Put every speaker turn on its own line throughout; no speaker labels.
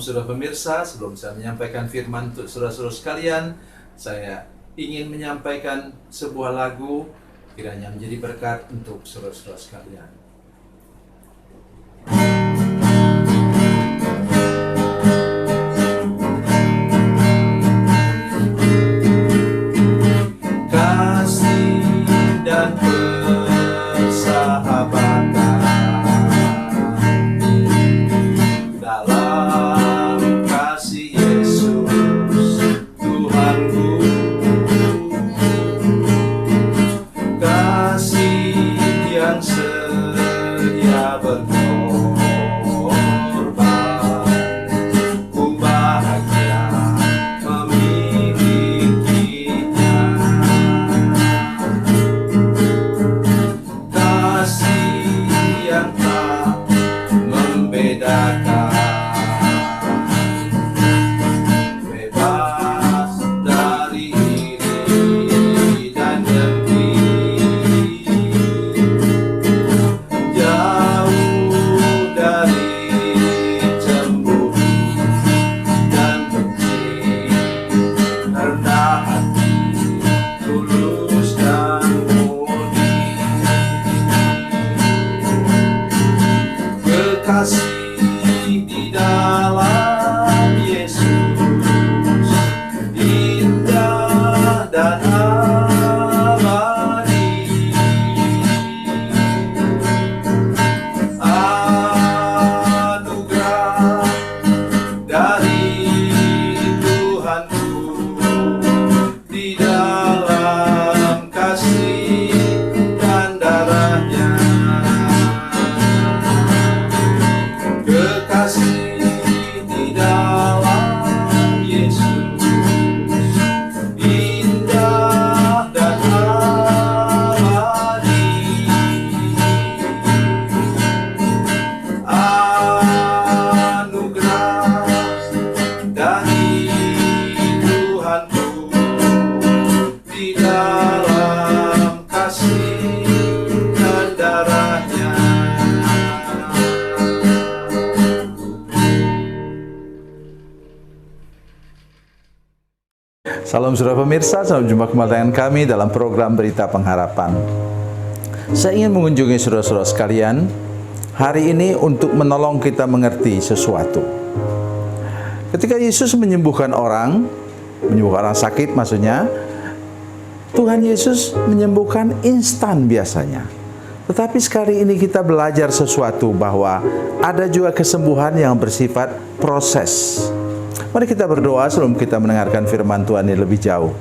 saudara pemirsa, sebelum saya menyampaikan firman untuk saudara-saudara sekalian, saya ingin menyampaikan sebuah lagu kiranya menjadi berkat untuk saudara-saudara sekalian. Kasih dan persahabatan dalam kasih Yesus Tuhanku, kasih yang setia berkorban, ku bahagia memilikinya. Kasih yang tak membedakan, bebas dari iri dan dengki, jauh dari cemburu dan benci, rendah hati, tulus dan murni. Kekasih di dalam Yesus indah dan abadi. Anugerah dari Tuhanku di dalam kasih dan darahnya. Kekasih di dalam Yesus indah dan abadi. Anugerah dari Tuhanku di dalam kasih dan darahnya.
Salam saudara pemirsa, selamat jumpa kembali dengan kami dalam program Berita Pengharapan. Saya ingin mengunjungi saudara-saudara sekalian hari ini untuk menolong kita mengerti sesuatu. Ketika Yesus menyembuhkan orang sakit maksudnya, Tuhan Yesus menyembuhkan instan biasanya. Tetapi sekali ini kita belajar sesuatu bahwa ada juga kesembuhan yang bersifat proses. Mari kita berdoa sebelum kita mendengarkan firman Tuhan ini lebih jauh.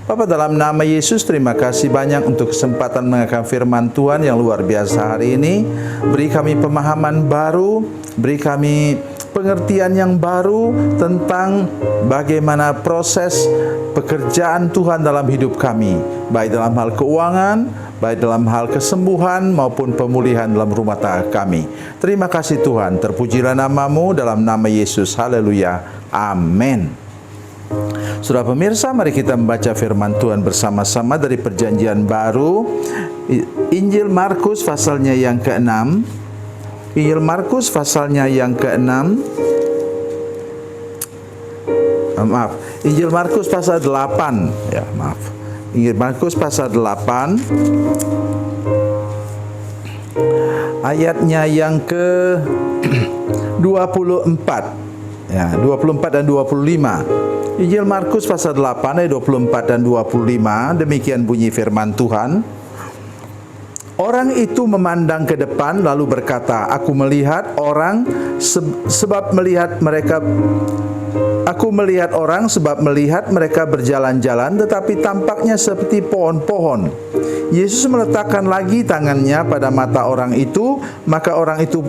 Bapa, dalam nama Yesus, terima kasih banyak untuk kesempatan mendengarkan firman Tuhan yang luar biasa hari ini. Beri kami pemahaman baru, beri kami pengertian yang baru tentang bagaimana proses pekerjaan Tuhan dalam hidup kami, baik dalam hal keuangan, baik dalam hal kesembuhan maupun pemulihan dalam rumah tangga kami. Terima kasih Tuhan, terpujilah nama-Mu dalam nama Yesus. Haleluya. Amin. Saudara pemirsa, mari kita membaca firman Tuhan bersama-sama dari Perjanjian Baru, Injil Markus pasalnya yang ke-6. Injil Markus pasalnya yang ke-6. Injil Markus pasal 8. Injil Markus pasal 8. Ayatnya yang ke-24. 24 dan 25. Injil Markus pasal 8 ayat 24 dan 25. Demikian bunyi firman Tuhan. Orang itu memandang ke depan lalu berkata, Aku melihat orang sebab melihat mereka berjalan-jalan, tetapi tampaknya seperti pohon-pohon. Yesus meletakkan lagi tangannya pada mata orang itu, maka orang itu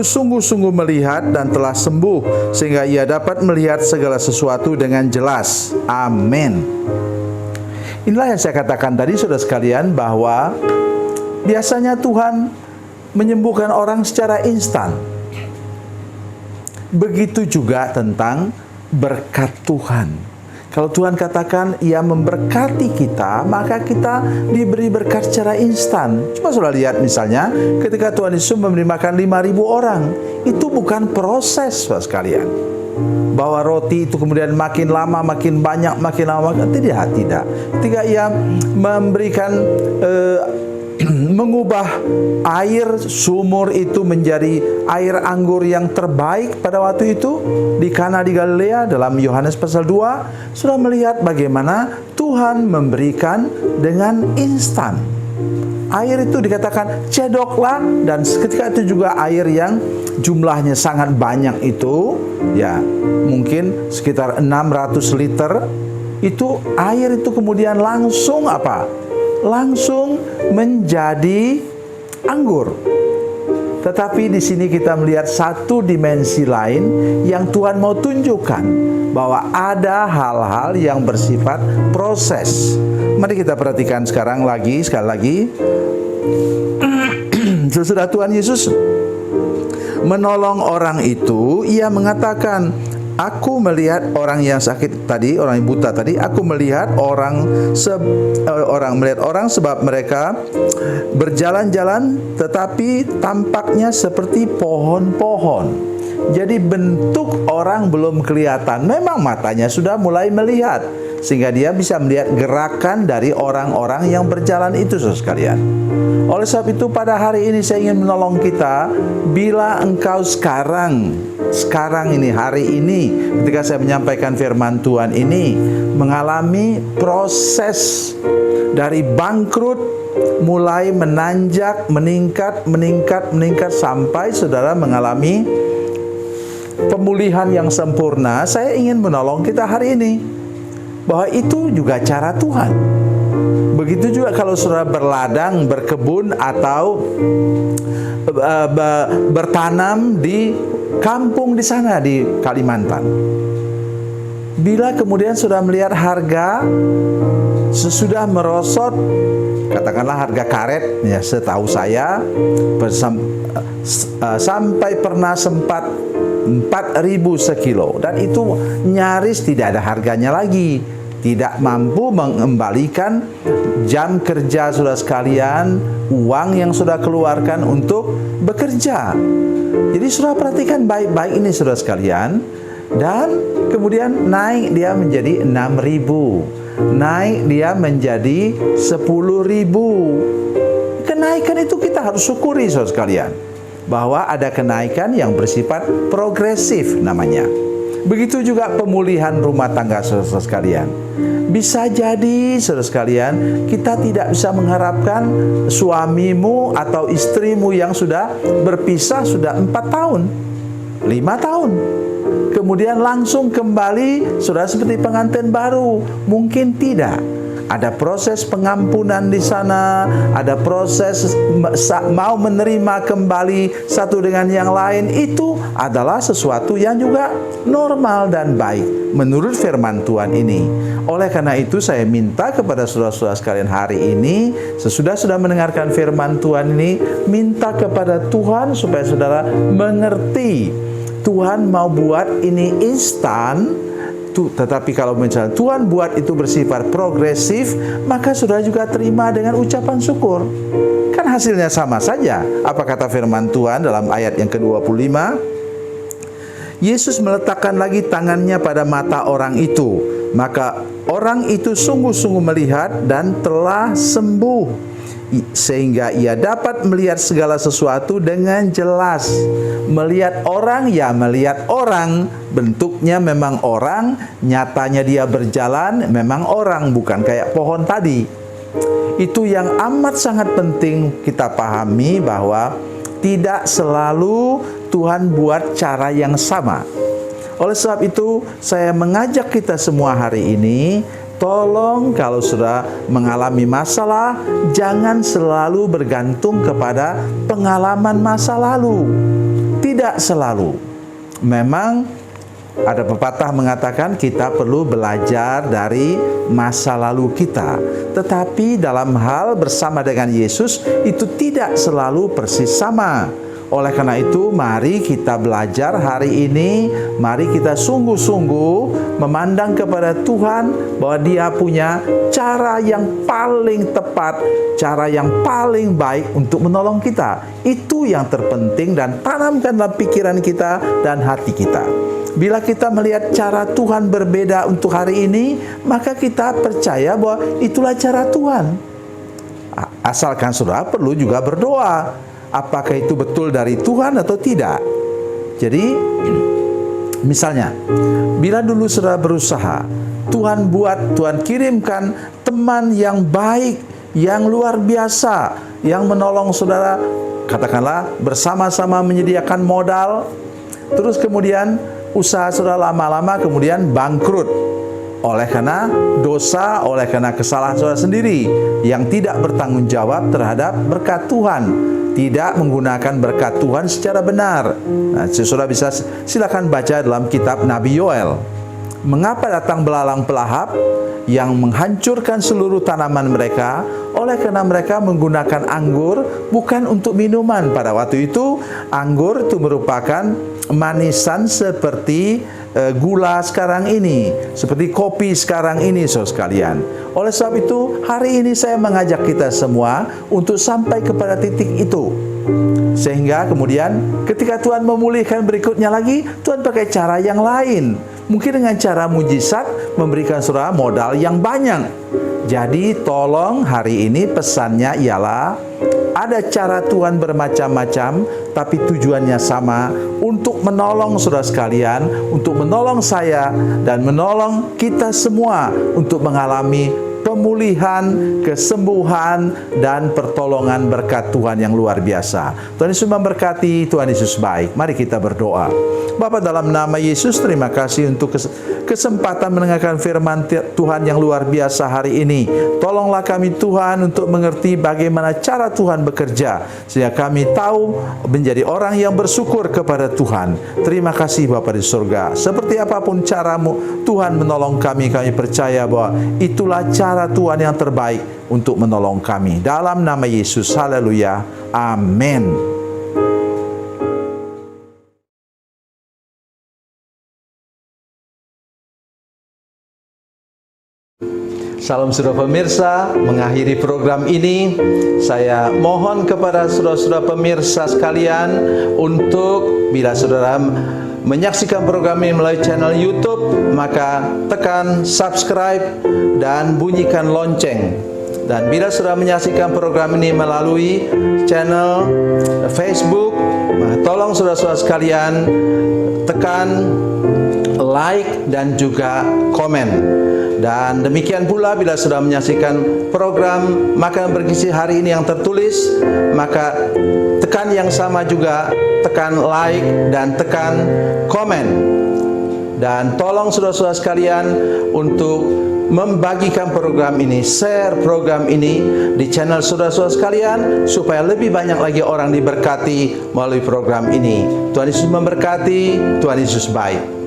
sungguh-sungguh melihat dan telah sembuh, sehingga ia dapat melihat segala sesuatu dengan jelas. Amin. Inilah yang saya katakan tadi, saudara sekalian, bahwa biasanya Tuhan menyembuhkan orang secara instan. Begitu juga tentang berkat Tuhan. Kalau Tuhan katakan Ia memberkati kita, maka kita diberi berkat secara instan. Cuma sudah lihat misalnya ketika Tuhan Yesus memberi makan 5.000 orang, itu bukan proses, Saudara sekalian. Bahwa roti itu kemudian makin lama, makin banyak, makin lama, tidak. Ketika Ia memberikan mengubah air sumur itu menjadi air anggur yang terbaik pada waktu itu di Kana di Galilea, dalam Yohanes pasal 2, sudah melihat bagaimana Tuhan memberikan dengan instan. Air itu dikatakan cedoklah, dan ketika itu juga air yang jumlahnya sangat banyak itu, ya mungkin sekitar 600 liter, itu air itu kemudian langsung langsung menjadi anggur. Tetapi di sini kita melihat satu dimensi lain yang Tuhan mau tunjukkan, bahwa ada hal-hal yang bersifat proses. Mari kita perhatikan sekali lagi. Sesudah Tuhan Yesus menolong orang itu, Ia mengatakan, aku melihat orang yang sakit tadi, orang yang buta tadi, aku melihat orang sebab mereka berjalan-jalan tetapi tampaknya seperti pohon-pohon. Jadi bentuk orang belum kelihatan, memang matanya sudah mulai melihat, sehingga dia bisa melihat gerakan dari orang-orang yang berjalan itu, saudara sekalian. Oleh sebab itu pada hari ini saya ingin menolong kita, bila engkau sekarang ini, hari ini, ketika saya menyampaikan firman Tuhan ini, mengalami proses dari bangkrut, mulai menanjak, meningkat, sampai saudara mengalami pemulihan yang sempurna, saya ingin menolong kita hari ini, bahwa itu juga cara Tuhan. Begitu juga kalau saudara berladang, berkebun, atau bertanam di kampung di sana di Kalimantan. Bila kemudian sudah melihat harga sesudah merosot, katakanlah harga karet, ya setahu saya sampai pernah sempat 4.000 sekilo, dan itu nyaris tidak ada harganya lagi, tidak mampu mengembalikan jam kerja saudara sekalian, uang yang sudah keluarkan untuk bekerja. Jadi saudara perhatikan baik-baik ini saudara sekalian, dan kemudian naik dia menjadi 6.000, naik dia menjadi 10.000. Kenaikan itu kita harus syukuri saudara sekalian, bahwa ada kenaikan yang bersifat progresif namanya. Begitu juga pemulihan rumah tangga saudara sekalian. Bisa jadi saudara sekalian, kita tidak bisa mengharapkan suamimu atau istrimu yang sudah berpisah sudah 4 tahun, 5 tahun, kemudian langsung kembali saudara seperti pengantin baru. Mungkin tidak. Ada proses pengampunan di sana, ada proses mau menerima kembali satu dengan yang lain. Itu adalah sesuatu yang juga normal dan baik menurut firman Tuhan ini. Oleh karena itu saya minta kepada saudara-saudara sekalian hari ini, sesudah mendengarkan firman Tuhan ini, minta kepada Tuhan supaya saudara mengerti, Tuhan mau buat ini instan. Tetapi kalau misalnya Tuhan buat itu bersifat progresif, maka saudara juga terima dengan ucapan syukur. Kan hasilnya sama saja. Apa kata firman Tuhan dalam ayat yang ke-25? Yesus meletakkan lagi tangannya pada mata orang itu, maka orang itu sungguh-sungguh melihat dan telah sembuh, sehingga ia dapat melihat segala sesuatu dengan jelas. Melihat orang, ya melihat orang, bentuknya memang orang, nyatanya dia berjalan memang orang, bukan kayak pohon tadi. Itu yang amat sangat penting kita pahami, bahwa tidak selalu Tuhan buat cara yang sama. Oleh sebab itu saya mengajak kita semua hari ini, tolong kalau sudah mengalami masalah, jangan selalu bergantung kepada pengalaman masa lalu. Tidak selalu. Memang ada pepatah mengatakan kita perlu belajar dari masa lalu kita. Tetapi dalam hal bersama dengan Yesus itu tidak selalu persis sama. Oleh karena itu, mari kita belajar hari ini, mari kita sungguh-sungguh memandang kepada Tuhan bahwa Dia punya cara yang paling tepat, cara yang paling baik untuk menolong kita. Itu yang terpenting, dan tanamkan dalam pikiran kita dan hati kita. Bila kita melihat cara Tuhan berbeda untuk hari ini, maka kita percaya bahwa itulah cara Tuhan. Asalkan saudara perlu juga berdoa, apakah itu betul dari Tuhan atau tidak. Jadi, misalnya, bila dulu saudara berusaha, Tuhan kirimkan teman yang baik, yang luar biasa, yang menolong saudara, katakanlah bersama-sama menyediakan modal, terus kemudian usaha saudara lama-lama kemudian bangkrut oleh karena dosa, oleh karena kesalahan saudara sendiri yang tidak bertanggung jawab terhadap berkat Tuhan, tidak menggunakan berkat Tuhan secara benar. Nah, saudara bisa silakan baca dalam kitab Nabi Yoel. Mengapa datang belalang pelahap yang menghancurkan seluruh tanaman mereka? Oleh karena mereka menggunakan anggur bukan untuk minuman. Pada waktu itu, anggur itu merupakan manisan seperti gula sekarang ini, seperti kopi sekarang ini, saudara sekalian. Oleh sebab itu, hari ini saya mengajak kita semua untuk sampai kepada titik itu. Sehingga kemudian ketika Tuhan memulihkan berikutnya lagi, Tuhan pakai cara yang lain. Mungkin dengan cara mujizat memberikan saudara modal yang banyak. Jadi tolong hari ini pesannya ialah ada cara Tuhan bermacam-macam, tapi tujuannya sama, untuk menolong saudara sekalian, untuk menolong saya, dan menolong kita semua untuk mengalami pemulihan, kesembuhan, dan pertolongan berkat Tuhan yang luar biasa. Tuhan Yesus memberkati, Tuhan Yesus baik. Mari kita berdoa. Bapa, dalam nama Yesus, terima kasih untuk kesempatan mendengarkan firman Tuhan yang luar biasa hari ini. Tolonglah kami Tuhan untuk mengerti bagaimana cara Tuhan bekerja, sehingga kami tahu menjadi orang yang bersyukur kepada Tuhan. Terima kasih Bapa di surga. Seperti apapun caramu Tuhan menolong kami, kami percaya bahwa itulah cara Tuhan yang terbaik untuk menolong kami. Dalam nama Yesus, haleluya, amin. Salam saudara pemirsa, mengakhiri program ini, saya mohon kepada saudara-saudara pemirsa sekalian untuk bila saudara menyaksikan program ini melalui channel YouTube, maka tekan subscribe dan bunyikan lonceng. Dan bila saudara menyaksikan program ini melalui channel Facebook, maka tolong saudara-saudara sekalian tekan like dan juga komen. Dan demikian pula bila sudah menyaksikan program Makanan Bergizi hari ini yang tertulis, maka tekan yang sama juga, tekan like dan tekan komen. Dan tolong saudara-saudara sekalian untuk membagikan program ini, share program ini di channel saudara-saudara sekalian, supaya lebih banyak lagi orang diberkati melalui program ini. Tuhan Yesus memberkati, Tuhan Yesus baik.